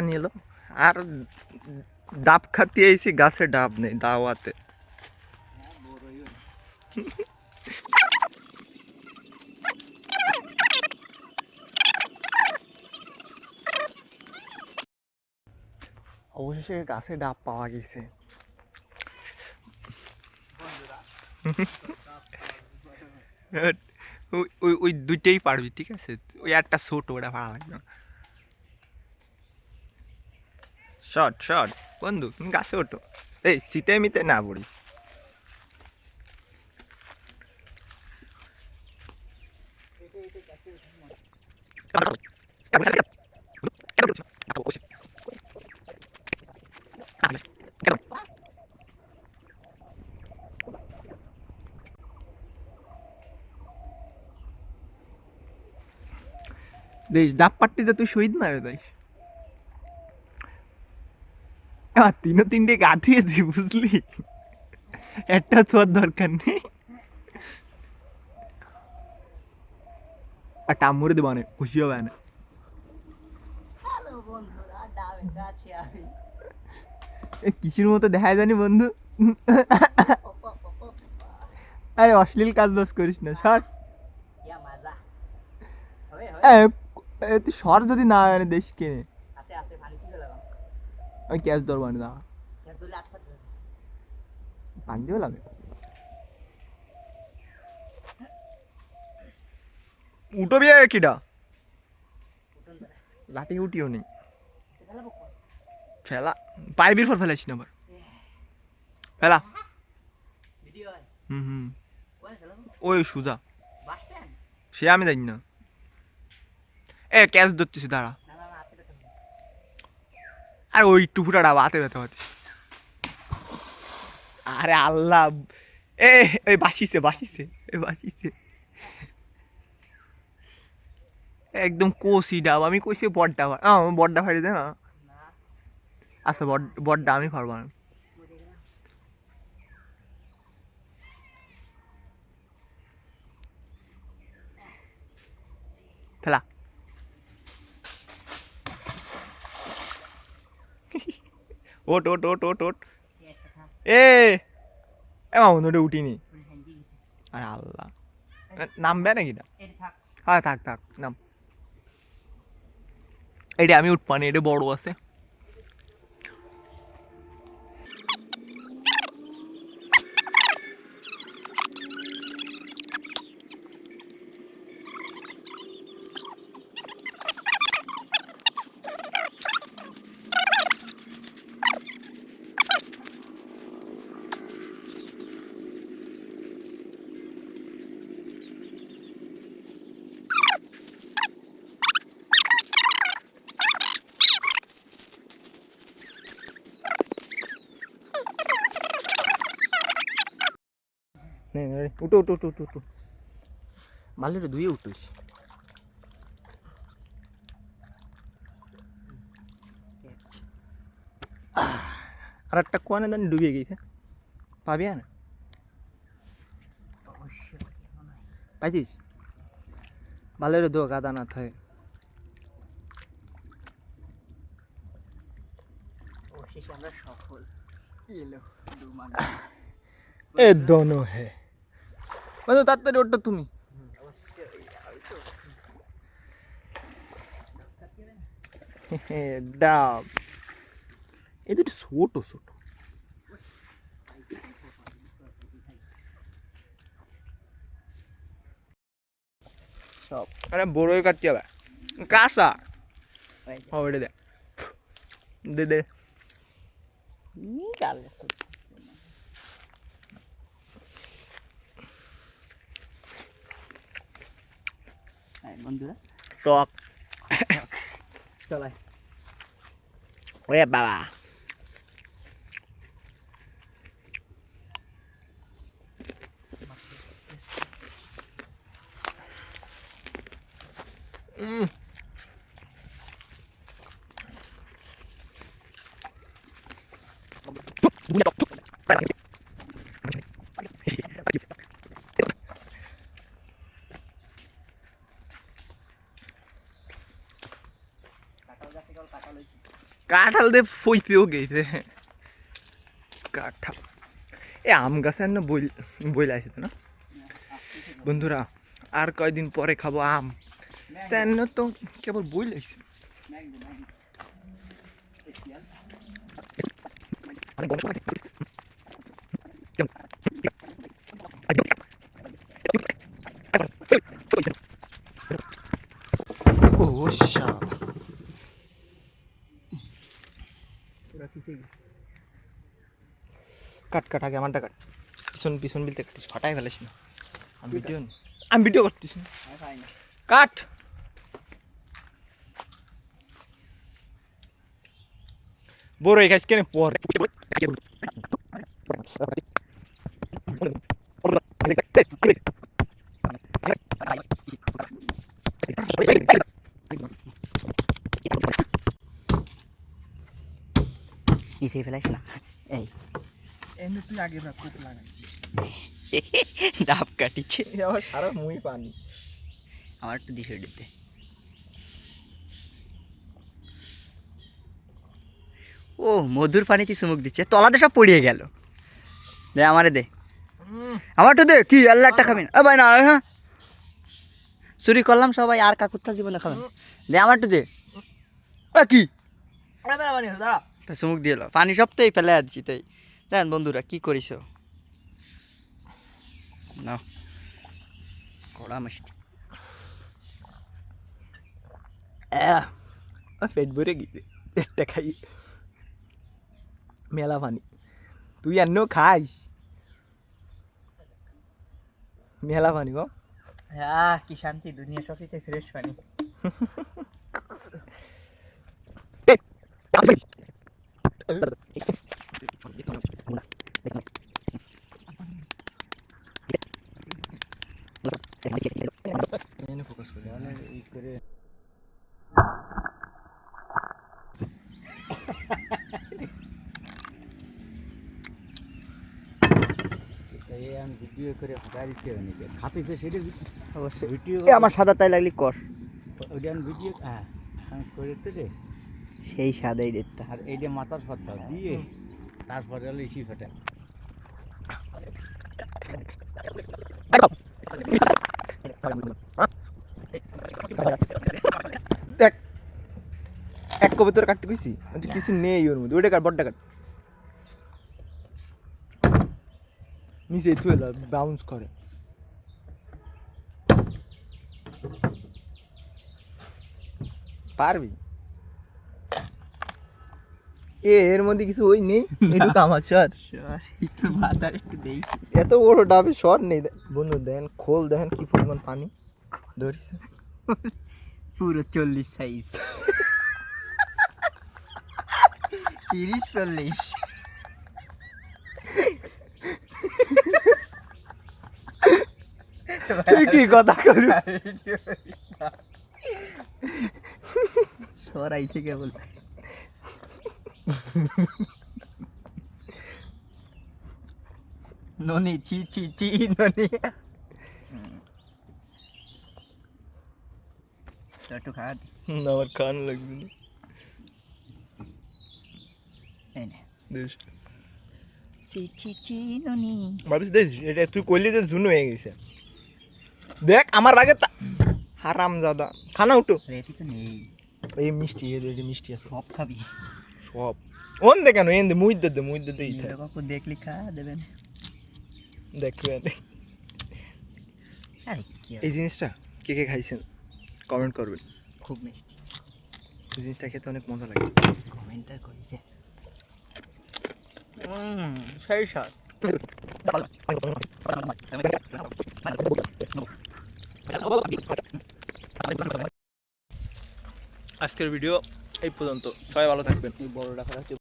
নিল আর ডাব খাতে এসে গাছে ডাব নেই দাওয়াতে। অবশেষে গাছে ডাব পাওয়া গেছে। ওই দুইটাই পারবি, ঠিক আছে? ওই একটা ছোট, ওটা ভালো লাগবে না। শর্ট শর্ট বন্ধু, তুমি গাছে ওঠো, এই শীতে মিতে না পড়িস। দেখ ডাব পাটতে যে তুই শহীদ না হয়ে যাইস। তিনটে গাঁথিয়ে দি, বুঝলি? একটা ছোঁয়ার দরকার নেই। আর টামুরে দেবো অনেক খুশি হবে না। কিসের মতো দেখা জানি বন্ধু। আরে অশ্লীল কাজ বাজ করিস না, সর। তুই সর, যদি না দেশ কিনে আমি ক্যাশ ধরবো না, পান দিয়ে লাগে। উঠো বিয়ে কিটা লাঠি উঠিও নেই, ফেলা পাইবির পর ফেলাইছি না আবার ফেলা। হুম ওই সুজা, সে আমি জানি না। এ ক্যাশ ধরতেছি দাঁড়া। আর ওই টুকুটাটা হাতে ব্যথা পাতি। আরে আল্লাহ, এ ওই বাসিছে বাসিছে বাসিছে একদম কোসি ডাব। আমি কইছি বড্ডা বড্ডা ফাড়ি দে না। আচ্ছা বড্ডা আমি পারবো না। ফেলা ওট ওট ওট ওট ওট এ মামুন উঠিনি। আরে আল্লাহ, নামবে নাকি না? হ্যাঁ থাক থাক নাম। এটা আমি উঠপানি, এটা বড় আছে। উঠো উঠো উঠো উঠো উঠো, ভালো রে ধুয়ে উঠিস। আর একটা কোয়ানে দান ডুবিয়ে গেছে, পাবি না? পাইছিস? ভালো রে দো গাদা না থাকে। আমরা সফল এলো এ দোনো হে বন্ধু, তাড়াতাড়ি ওটা তুমি। ডাব এই দুটো ছোট ছোট। সব মানে বড়ই কাটতে হবে কাঁচা। ওইটা দে দে দে বন্ধুরা টক চলাই। ওরে বাবা, কাঁঠাল গাছে কাঁঠাল হয়েছে। কাঁঠাল দিয়ে ফইতেও গেছে কাঁঠাল। এ আম গাছের না বই লাগছে তো না বন্ধুরা, আর কয়দিন পরে খাবো আম, তেন তো কেবল বই লাগছে। ও কাট কাট আগে আমারটা কাট, পিছন পিছন বিলতে কাটিস, ফাটাই ফেলিস না। আমি ভিডিও করতেছি কাট। বড় এই গাছ কেন পর নিচে ফেলাইস না। এই এমনি তুই আগে না কুপ লাগাইছিস ডাব কাটিছে আমার সারা মুই পানি। আমার একটু দিশে দিতে। ও মধুর পানিতে চুমুক দিচ্ছে, তলাতে সব পড়িয়ে গেল। দে আমারে দে, আমারটা দে। কি আল্লাহটা খাবেন? ভাই না, হ্যাঁ চুরি করলাম সবাই, আর কাকুরটা জীবনে খাবেন। দে আমারটা দে। কি তা চুমুক দিয়ে এলো, পানি সব তো এই ফেলে আসছি। তাই দেন বন্ধুরা কি করিস না, কড়া মিষ্টি। পেট ভরে গিয়ে একটা খাই মেলা পানি, তুই এন্ন খাইস মেলা পানি গো। হ্যাঁ কি শান্তি, দুনিয়া সবচেয়ে ফ্রেশ পানি। ফোকাস করি করে ভিডিও করে দিতে হবে নাকি খাতেছে সেটা অবশ্যই ভিডিও আমার সাদা তাই লাগলি কর, ওইটা ভিডিও হ্যাঁ করে তো রে। সেই সাদাই দেখতে। আর এইটা মাথার ফর্তা দিয়ে তারপরে হলো ইসি ফেটে। দেখ এক কবে তোর কাটতে কইছি কিছু নেই ওর মধ্যে, ওইটা কাট বড়টা কাট নিচে থুয়ে বাউন্স করে। পারবি এর মধ্যে কিছু ওই নেই, এটুকু আমার সর মাথার একটু দেই। এত বড় ডাবে সর নেই বন্ধু। দেখেন খোল, দেখেন কি পরিমাণ পানি ধরিস, পুরো 40 সাইজ, 30-40। তুই কি কথা করবি? সরাইছে কেবল। ননি চি চি চি ননি। একটু খা, আমার খান লাগবে না। এই নে দেখ চি চি চি ননি। ভাবিস দেখ এটা তুই কইলি যে জুন হয়ে গেছে। দেখ আমার বাগে হারাম দাদা খানা উঠো। রেটি তো নেই, এই মিষ্টি এই মিষ্টি আছে সব খাবি সব। ওন দে কেন এন দে মুই দে ইথা কাকু দেখলি খা দেবেন। দেখবে আরে কি এই জিনিসটা কে কে খাইছেন কমেন্ট করবেন। খুব মিষ্টি, এই জিনিসটা খেতে অনেক মজা লাগে। কমেন্টার করেছে। সেই স্বাদ। আজকের ভিডিও এই পর্যন্ত, সবাই ভালো থাকবেন। এই বড়টা